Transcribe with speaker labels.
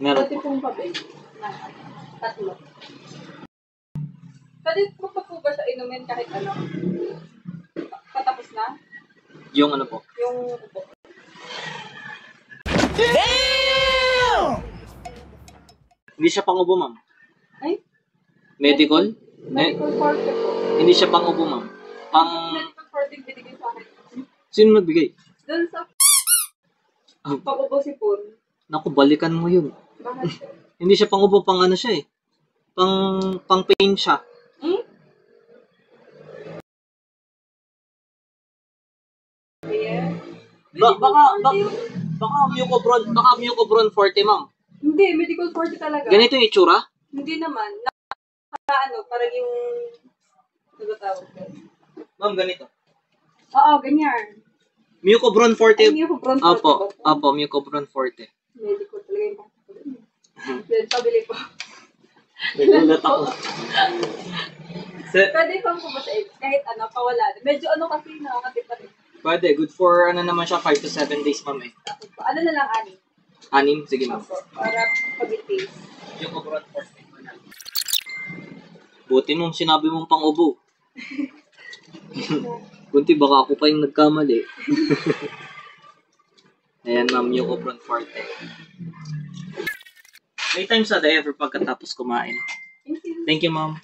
Speaker 1: Meron
Speaker 2: Pwede
Speaker 1: po.
Speaker 2: pong pabig. Tatlo. Pwede po pa po ba siya inumin kahit ano? Patapos na?
Speaker 1: Yung ano po?
Speaker 2: Yung upo.
Speaker 1: Hindi siya pang-ubo, ma'am.
Speaker 2: Ay?
Speaker 1: Medical?
Speaker 2: Medical forte po.
Speaker 1: Hindi siya pang-ubo, ma'am.
Speaker 2: Medical forte binigay sa akin.
Speaker 1: Sino nagbigay?
Speaker 2: Doon sa pag-ubo si Pun.
Speaker 1: Naku, balikan mo yun.
Speaker 2: Bakit?
Speaker 1: Hindi siya pang-ubo, pang ano siya eh. Pang-pain siya.
Speaker 2: Hmm? Yeah.
Speaker 1: Baka mucobron forte, ma'am.
Speaker 2: Hindi, medical forte talaga.
Speaker 1: Ganito yung itsura?
Speaker 2: Hindi naman. Parang yung... Ano ba tawag ko?
Speaker 1: Ma'am, ganito.
Speaker 2: Oo, ganyan.
Speaker 1: Mucobron forte.
Speaker 2: Ay, mucobron forte ba po?
Speaker 1: Opo, mucobron forte.
Speaker 2: Medical talaga yung then, pabili ko.
Speaker 1: Nagulat ako.
Speaker 2: Pwede pang po ba sa AIDS? Kahit ano, pawala. Medyo ano kasi nakakatip pa rin.
Speaker 1: Pwede, good for ano naman siya, 5 to 7 days, ma'am eh.
Speaker 2: Ano na lang, ani?
Speaker 1: 6, sige ma'am.
Speaker 2: Opo, para pag-taste.
Speaker 1: Mucobron forte. Buti nung sinabi mong pang-ubo. Kunti, baka ako pa yung nagkamali. Ayan, ma'am, mucobron forte. 3 times a day ever pagkatapos kumain.
Speaker 2: Thank you.
Speaker 1: Thank you, ma'am.